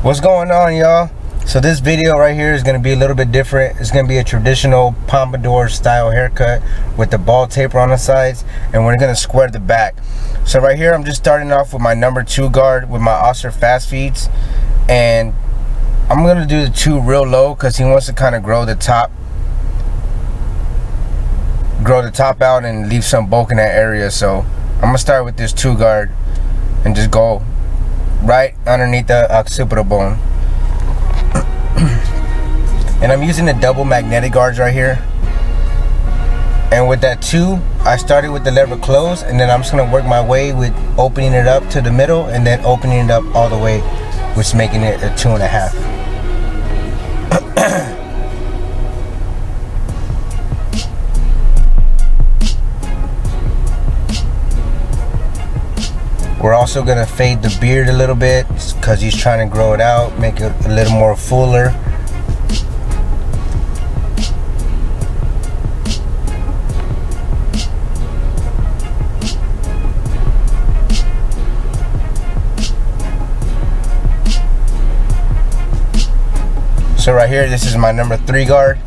What's going on, y'all? So this video right here is going to be a little bit different. It's going to be a traditional Pompadour style haircut with the ball taper on the sides, and we're going to square the back. So right here I'm just starting off with my number 2 guard with my Oscar fast feeds, and I'm going to do the 2 real low because he wants to kind of grow the top out and leave some bulk in that area. So I'm going to start with this 2 guard and just go right underneath the occipital bone. And I'm using the double magnetic guards right here. And with that 2, I started with the lever closed, and then I'm just gonna work my way with opening it up to the middle and then opening it up all the way, which is making it a 2.5. We're also gonna fade the beard a little bit because he's trying to grow it out, make it a little more fuller. So right here, this is my number 3 guard.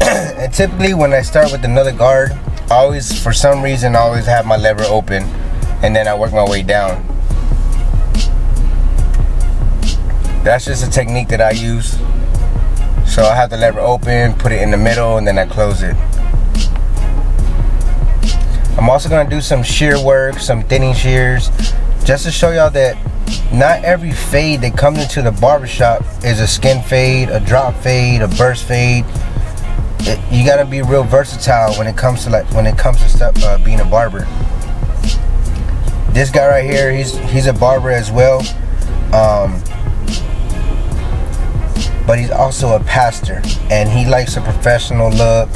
And typically when I start with another guard, I always, for some reason, have my lever open, and then I work my way down. That's just a technique that I use. So I have the lever open, put it in the middle, and then I close it. I'm also gonna do some shear work, some thinning shears, just to show y'all that not every fade that comes into the barbershop is a skin fade, a drop fade, a burst fade. You gotta be real versatile when it comes to stuff, being a barber. This guy right here, he's a barber as well, but he's also a pastor, and he likes a professional look,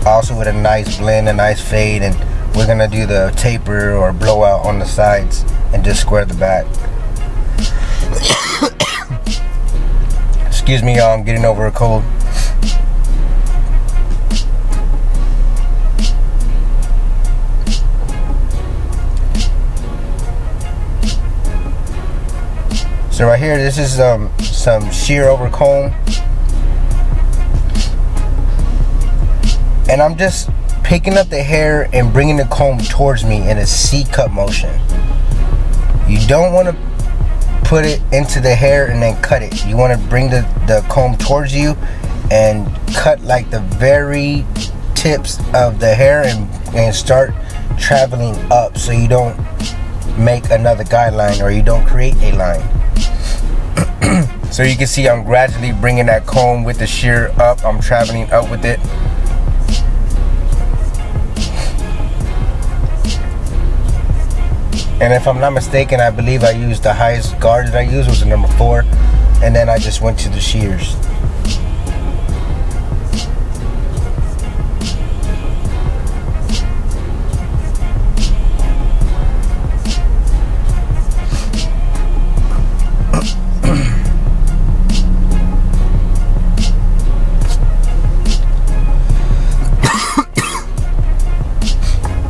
also with a nice blend, a nice fade. And we're gonna do the taper or blowout on the sides and just square the back. Excuse me, y'all, I'm getting over a cold. So right here, this is some shear over comb, and I'm just picking up the hair and bringing the comb towards me in a C-cut motion. You don't want to put it into the hair and then cut it. You want to bring the comb towards you and cut like the very tips of the hair and start traveling up, so you don't make another guideline or you don't create a line. So you can see I'm gradually bringing that comb with the shear up. I'm traveling up with it. And if I'm not mistaken, I believe I used the highest guard that I used was the number 4, and then I just went to the shears.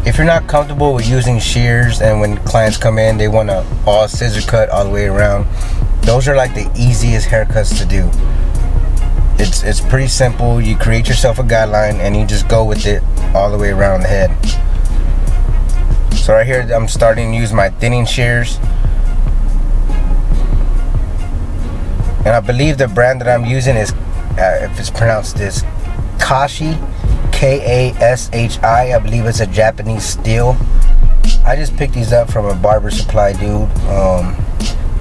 If you're not comfortable with using shears, and when clients come in they want to all scissor cut all the way around, those are like the easiest haircuts to do. It's pretty simple. You create yourself a guideline and you just go with it all the way around the head. So right here I'm starting to use my thinning shears, and I believe the brand that I'm using is, if it's pronounced this, Kashi, K-A-S-H-I. I believe it's a Japanese steel. I just picked these up from a barber supply dude,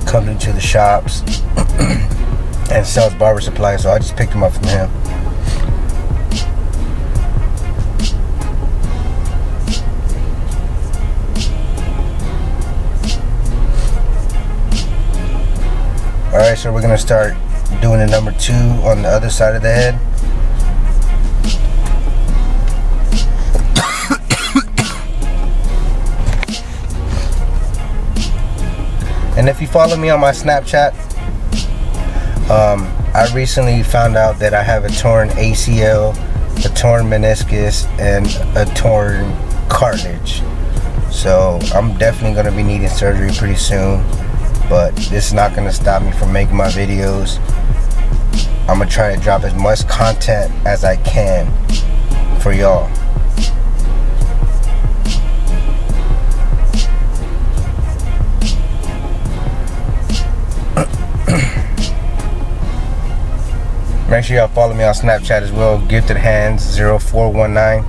comes into the shops and sells barber supplies, so I just picked them up from him. Alright, so we're gonna start doing the number 2 on the other side of the head. And if you follow me on my Snapchat, I recently found out that I have a torn ACL, a torn meniscus, and a torn cartilage. So I'm definitely going to be needing surgery pretty soon, but this is not going to stop me from making my videos. I'm going to try to drop as much content as I can for y'all. Make sure y'all follow me on Snapchat as well, Gifted Hands 0419.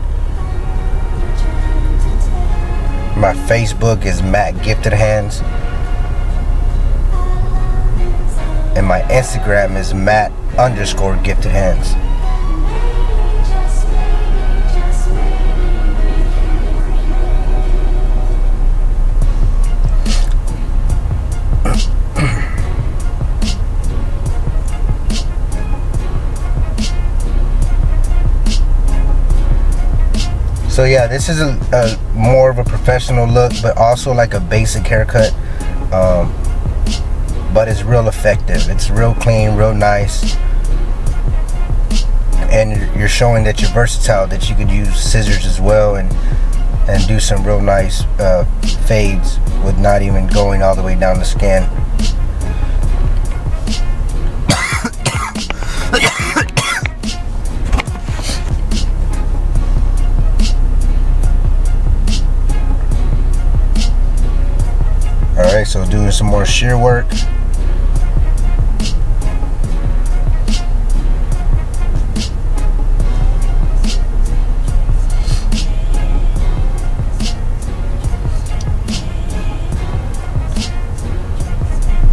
My Facebook is Matt Gifted Hands, and my Instagram is Matt_Gifted Hands. So yeah, this is a more of a professional look, but also like a basic haircut, but it's real effective. It's real clean, real nice, and you're showing that you're versatile, that you could use scissors as well and do some real nice fades with not even going all the way down the skin. Alright, so doing some more shear work.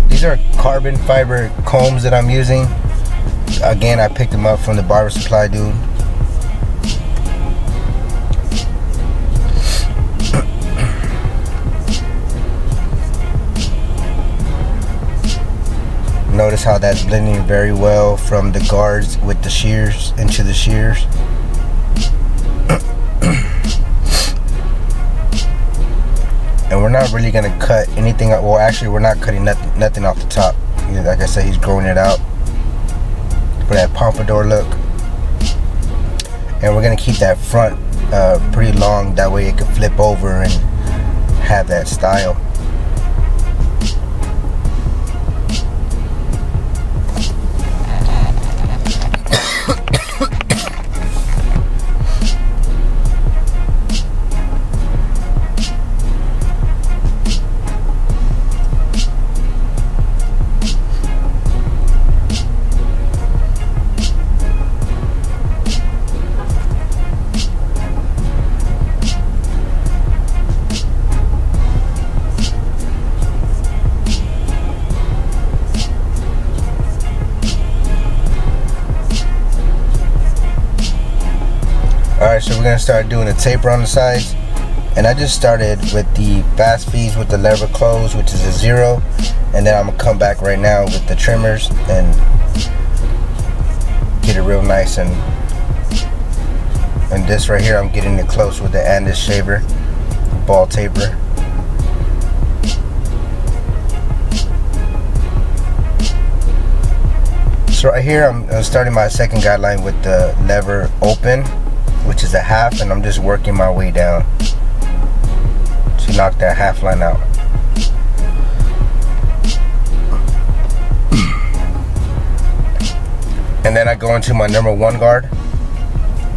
These are carbon fiber combs that I'm using. Again, I picked them up from the barber supply dude. Notice how that's blending very well from the guards with the shears into the shears. And we're not really gonna cut anything up. Well, actually, we're not cutting nothing off the top. Like I said, he's growing it out for that Pompadour look. And we're gonna keep that front pretty long. That way it can flip over and have that style. Alright, so we're going to start doing a taper on the sides. And I just started with the fast feeds with the lever closed, which is a 0. And then I'm going to come back right now with the trimmers and get it real nice. And this right here, I'm getting it close with the Andis shaver, ball taper. So right here, I'm starting my second guideline with the lever open, which is a half, and I'm just working my way down to knock that half line out. And then I go into my number 1 guard,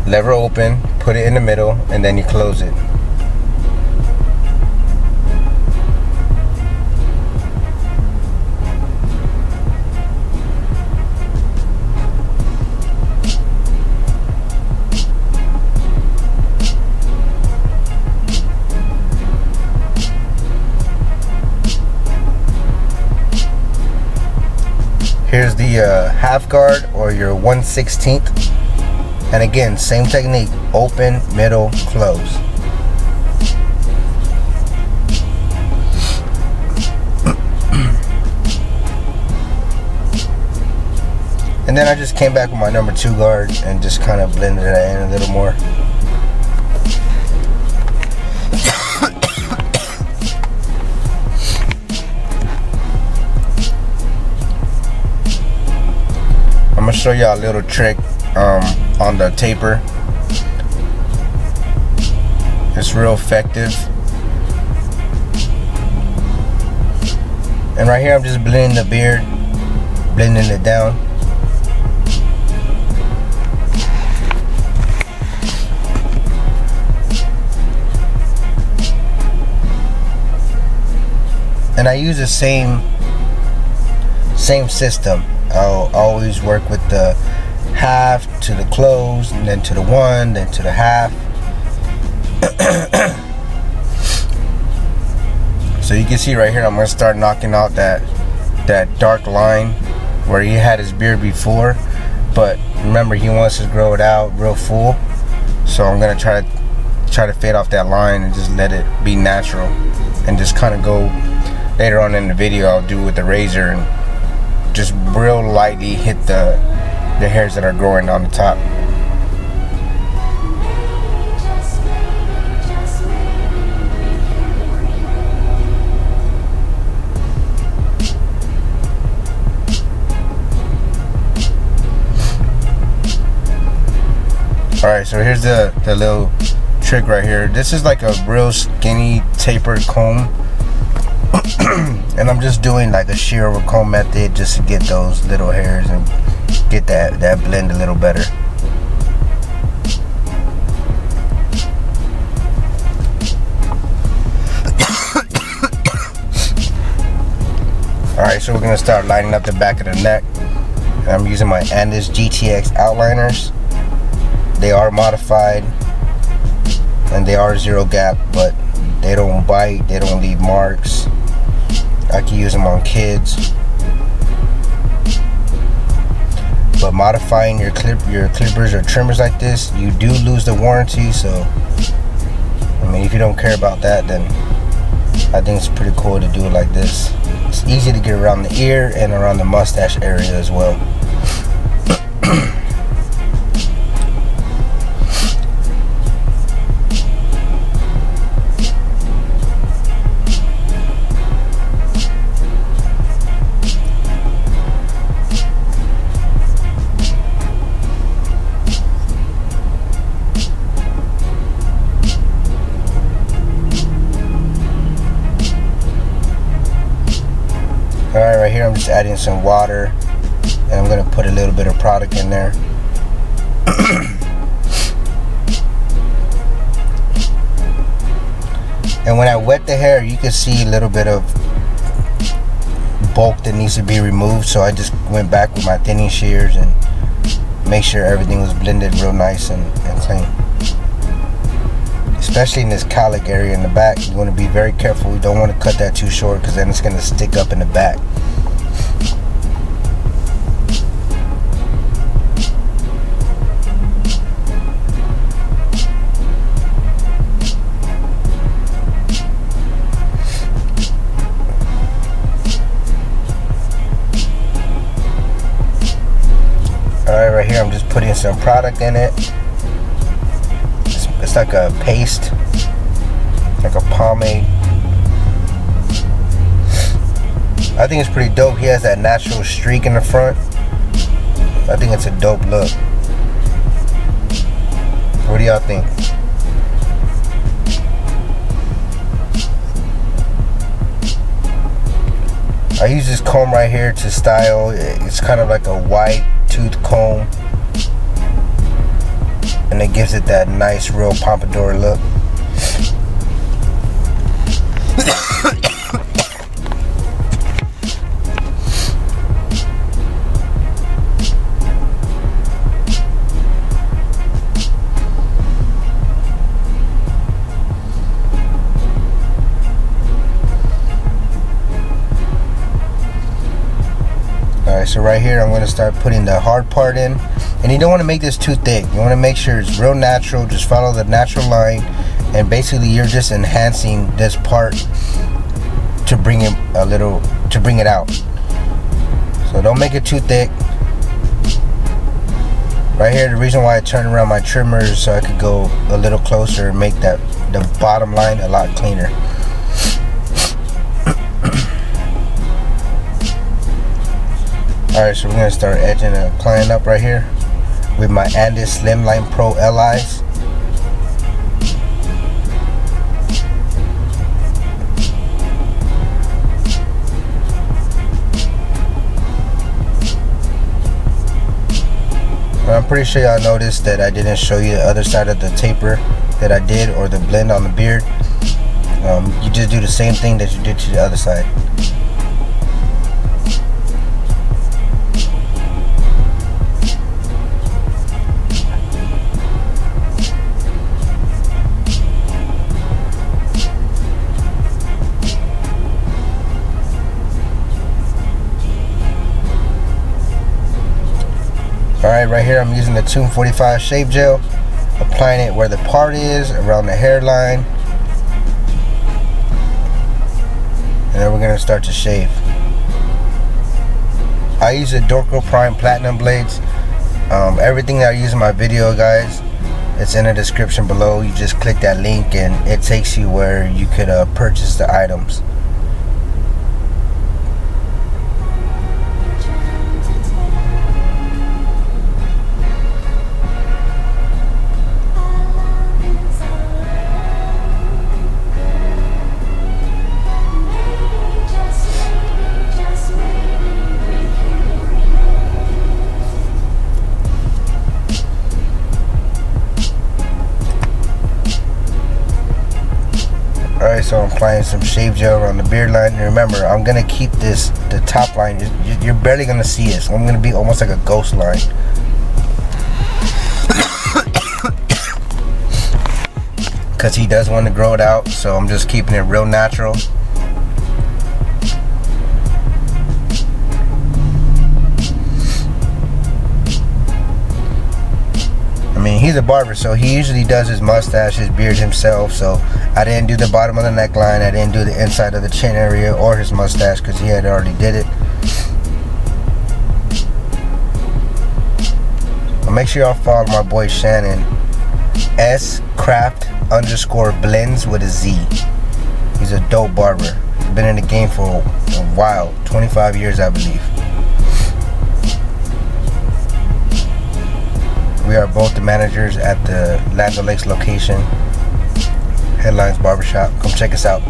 lever open, put it in the middle, and then you close it. Here's the half guard, or your 1/16. And again, same technique, open, middle, close. And then I just came back with my number 2 guard and just kind of blended it in a little more. I'm gonna show y'all a little trick on the taper. It's real effective. And right here I'm just blending the beard, blending it down. And I use the same system. I'll always work with the half to the close, and then to the one, then to the half. So you can see right here, I'm gonna start knocking out that dark line where he had his beard before, but remember, he wants to grow it out real full. So I'm gonna try to fade off that line and just let it be natural, and just kind of go. Later on in the video, I'll do with the razor and just real lightly hit the hairs that are growing on the top. Alright, so here's the little trick right here. This is like a real skinny tapered comb. And I'm just doing like a shear over comb method just to get those little hairs and get that blend a little better. Alright, so we're gonna start lining up the back of the neck. I'm using my Andis GTX outliners. They are modified and they are 0 gap, but they don't bite, they don't leave marks. I can use them on kids. But modifying your clippers or trimmers like this, you do lose the warranty. So I mean, if you don't care about that, then I think it's pretty cool to do it like this. It's easy to get around the ear and around the mustache area as well. Alright, right here I'm just adding some water, and I'm going to put a little bit of product in there. And when I wet the hair, you can see a little bit of bulk that needs to be removed, so I just went back with my thinning shears and make sure everything was blended real nice and clean. Especially in this cowlick area in the back, you want to be very careful. You don't want to cut that too short, because then it's going to stick up in the back. Alright, right here I'm just putting some product in it. It's like a paste, like a pomade. I think it's pretty dope. He has that natural streak in the front. I think it's a dope look. What do y'all think? I use this comb right here to style. It's kind of like a white tooth comb, and it gives it that nice real Pompadour look. Alright, so right here I'm going to start putting the hard part in. And you don't want to make this too thick. You want to make sure it's real natural. Just follow the natural line, and basically you're just enhancing this part to bring it out. So don't make it too thick. Right here, the reason why I turned around my trimmers so I could go a little closer and make the bottom line a lot cleaner. Alright, so we're going to start edging and applying up right here with my Andis Slimline Pro LIs. I'm pretty sure y'all noticed that I didn't show you the other side of the taper that I did, or the blend on the beard. You just do the same thing that you did to the other side. Alright, right here I'm using the 245 shave gel, applying it where the part is, around the hairline, and then we're going to start to shave. I use the Dorco Prime Platinum blades. Everything that I use in my video, guys, it's in the description below. You just click that link and it takes you where you could purchase the items. Alright, so I'm applying some shave gel around the beard line. And remember, I'm going to keep the top line, you're barely going to see it. So I'm going to be almost like a ghost line. Because he does want to grow it out, so I'm just keeping it real natural. I mean, he's a barber, so he usually does his mustache, his beard himself, so I didn't do the bottom of the neckline, I didn't do the inside of the chin area or his mustache because he had already did it. But make sure y'all follow my boy Shannon, S_craft_blends with a Z. He's a dope barber. Been in the game for a while, 25 years I believe. We are both the managers at the Land O'Lakes location, Headlines Barbershop. Come check us out.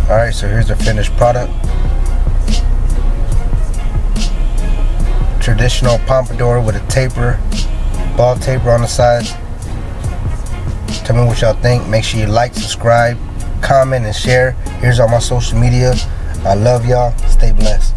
Alright, so here's the finished product. Traditional pompadour with a taper, ball taper on the sides. Tell me what y'all think. Make sure you like, subscribe, comment, and share. Here's all my social media. I love y'all. Stay blessed.